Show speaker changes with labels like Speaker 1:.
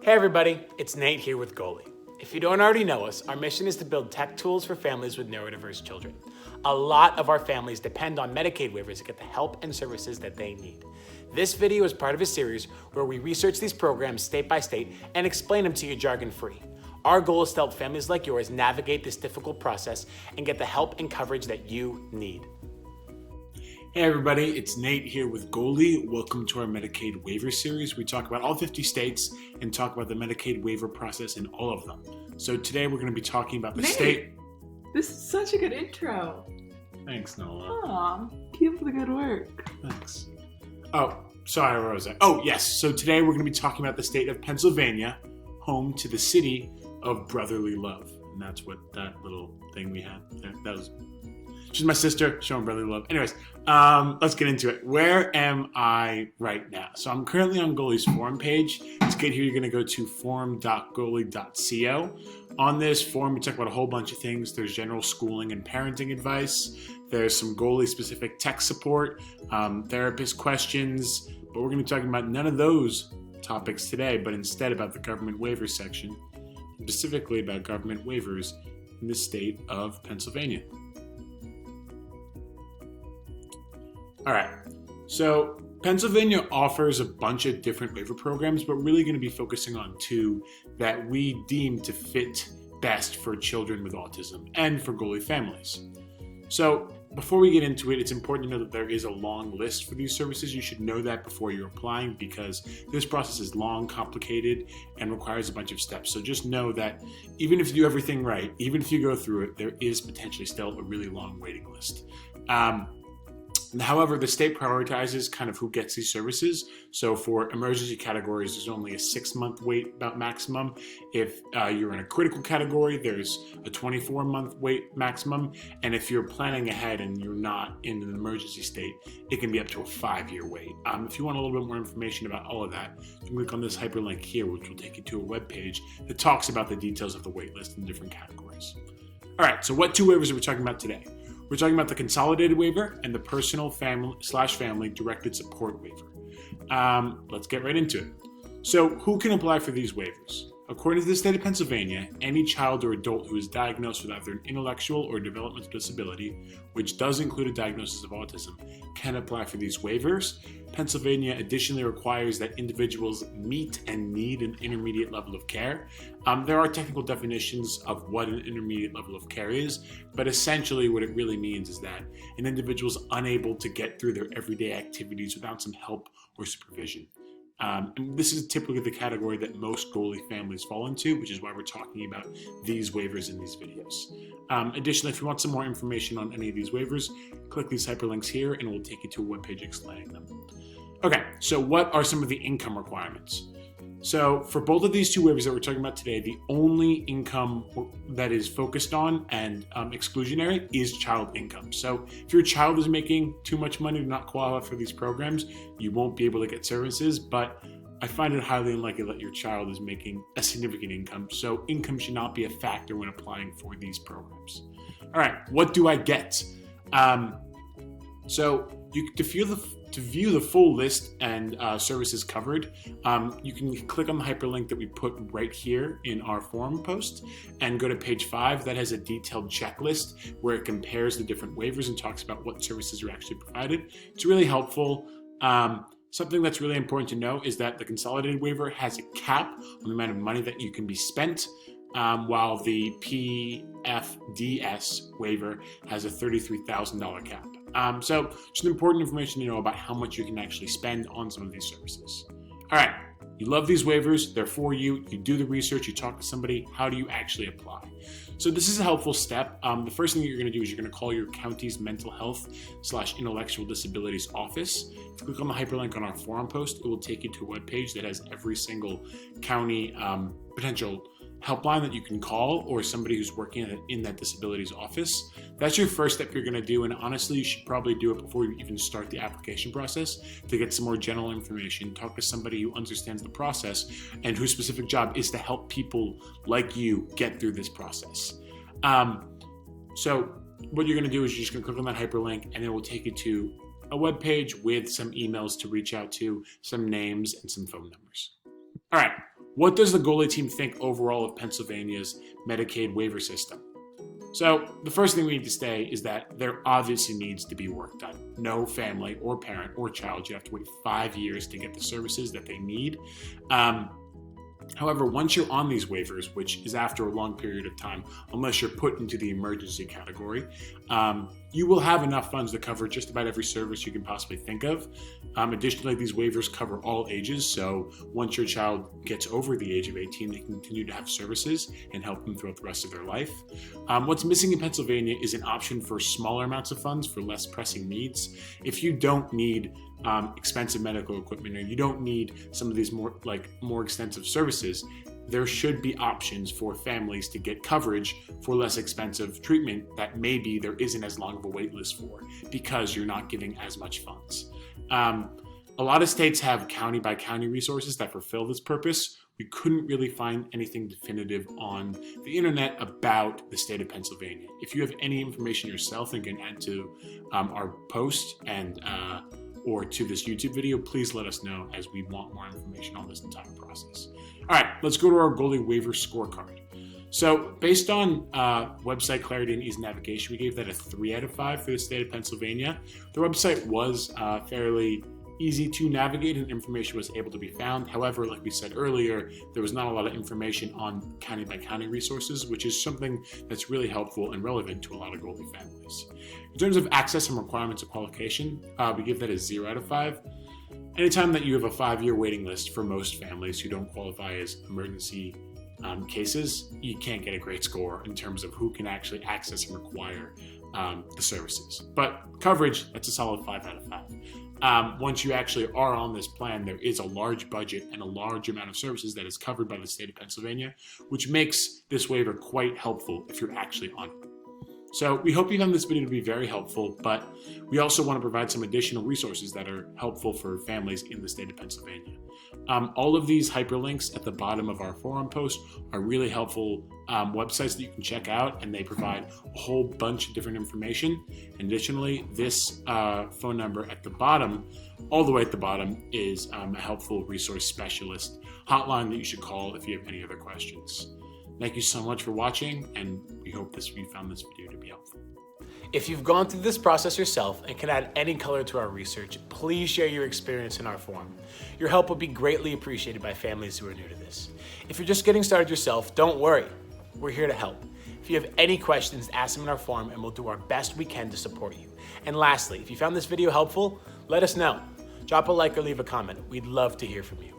Speaker 1: Hey everybody, it's Nate here with Goalie. If you don't already know us, our mission is to build tech tools for families with neurodiverse children. A lot of our families depend on Medicaid waivers to get the help and services that they need. This video is part of a series where we research these programs state by state and explain them to you jargon-free. Our goal is to help families like yours navigate this difficult process and get the help and coverage that you need.
Speaker 2: Hey everybody, it's Nate here with Goalie. Welcome to our Medicaid waiver series. We talk about all 50 states and talk about the Medicaid waiver process in all of them. So today we're going to be talking about the state.
Speaker 3: This is such a good intro.
Speaker 2: Thanks, Nola.
Speaker 3: Aw, keep up the good work.
Speaker 2: Thanks. Oh, sorry, where was I? Oh, yes. So today we're going to be talking about the state of Pennsylvania, home to the city of brotherly love. And that's what that little thing we had there, that was. She's my sister, showing brotherly love. Anyways, let's get into it. Where am I right now? So I'm currently on Goalie's forum page. To get here, you're going to go to forum.goalie.co. On this forum, we talk about a whole bunch of things. There's general schooling and parenting advice. There's some Goalie-specific tech support, therapist questions. But we're going to be talking about none of those topics today, but instead about the government waivers section, specifically about government waivers in the state of Pennsylvania. All right, so Pennsylvania offers a bunch of different waiver programs, but we're really going to be focusing on two that we deem to fit best for children with autism and for Goalie families. So before we get into it, it's important to know that there is a long list for these services. You should know that before you're applying because this process is long, complicated, and requires a bunch of steps. So just know that even if you do everything right, even if you go through it, there is potentially still a really long waiting list. However, the state prioritizes kind of who gets these services. So for emergency categories, there's only a 6-month wait about maximum. If you're in a critical category, there's a 24-month wait maximum. And if you're planning ahead and you're not in an emergency state, it can be up to a 5-year wait. If you want a little bit more information about all of that, you can click on this hyperlink here, which will take you to a web page that talks about the details of the wait list in different categories. All right, so what two waivers are we talking about today? We're talking about the consolidated waiver and the personal family directed support waiver. Let's get right into it. So who can apply for these waivers? According to the state of Pennsylvania, any child or adult who is diagnosed with either an intellectual or developmental disability, which does include a diagnosis of autism, can apply for these waivers. Pennsylvania additionally requires that individuals meet and need an intermediate level of care. There are technical definitions of what an intermediate level of care is, but essentially what it really means is that an individual is unable to get through their everyday activities without some help or supervision. And this is typically the category that most Goalie families fall into, which is why we're talking about these waivers in these videos. Additionally, if you want some more information on any of these waivers, click these hyperlinks here and it will take you to a webpage explaining them. Okay, so what are some of the income requirements? So for both of these two waivers that we're talking about today, the only income that is focused on and exclusionary is child income. So if your child is making too much money to not qualify for these programs, you won't be able to get services, but I find it highly unlikely that your child is making a significant income. So income should not be a factor when applying for these programs. All right, what do I get? To view the full list and services covered, you can click on the hyperlink that we put right here in our forum post and go to page 5. That has a detailed checklist where it compares the different waivers and talks about what services are actually provided. It's really helpful. Something that's really important to know is that the consolidated waiver has a cap on the amount of money that you can be spent, while the PFDS waiver has a $33,000 cap. So just important information to know about how much you can actually spend on some of these services. All right, you love these waivers, they're for you, you do the research, you talk to somebody, how do you actually apply? So this is a helpful step. The first thing that you're gonna do is you're gonna call your county's mental health/intellectual disabilities office. If you click on the hyperlink on our forum post, it will take you to a webpage that has every single county potential helpline that you can call or somebody who's working in that disabilities office. That's your first step you're gonna do, and honestly, you should probably do it before you even start the application process to get some more general information, talk to somebody who understands the process and whose specific job is to help people like you get through this process. So what you're gonna do is you're just gonna click on that hyperlink and it will take you to a web page with some emails to reach out to, some names, and some phone numbers. All right, What does the Goalie team think overall of Pennsylvania's Medicaid waiver system? So the first thing we need to say is that there obviously needs to be work done. No family or parent or child should have to wait 5 years to get the services that they need. However, once you're on these waivers, which is after a long period of time, unless you're put into the emergency category, you will have enough funds to cover just about every service you can possibly think of. Additionally, these waivers cover all ages, so once your child gets over the age of 18, they can continue to have services and help them throughout the rest of their life. What's missing in Pennsylvania is an option for smaller amounts of funds for less pressing needs. If you don't need expensive medical equipment, or you don't need some of these more extensive services, there should be options for families to get coverage for less expensive treatment that maybe there isn't as long of a wait list for because you're not giving as much funds. A lot of states have county by county resources that fulfill this purpose. We couldn't really find anything definitive on the internet about the state of Pennsylvania. If you have any information yourself and can add to our post and or to this YouTube video, please let us know, as we want more information on this entire process. All right, let's go to our Goalie Waiver Scorecard. So based on website clarity and ease of navigation, we gave that a 3 out of 5 for the state of Pennsylvania. The website was fairly easy to navigate and information was able to be found. However, like we said earlier, there was not a lot of information on county by county resources, which is something that's really helpful and relevant to a lot of Goalie families. In terms of access and requirements of qualification, we give that a 0 out of 5. Anytime that you have a 5-year waiting list for most families who don't qualify as emergency cases, you can't get a great score in terms of who can actually access and require the services. But coverage, that's a solid 5 out of 5. Once you actually are on this plan, there is a large budget and a large amount of services that is covered by the state of Pennsylvania, which makes this waiver quite helpful if you're actually on it. So we hope you found this video to be very helpful, but we also want to provide some additional resources that are helpful for families in the state of Pennsylvania. All of these hyperlinks at the bottom of our forum post are really helpful websites that you can check out, and they provide a whole bunch of different information. And additionally, this phone number at the bottom, all the way at the bottom, is a helpful resource specialist hotline that you should call if you have any other questions. Thank you so much for watching, and we hope you found this video to be helpful.
Speaker 1: If you've gone through this process yourself and can add any color to our research, please share your experience in our forum. Your help would be greatly appreciated by families who are new to this. If you're just getting started yourself, don't worry. We're here to help. If you have any questions, ask them in our forum and we'll do our best we can to support you. And lastly, if you found this video helpful, let us know. Drop a like or leave a comment. We'd love to hear from you.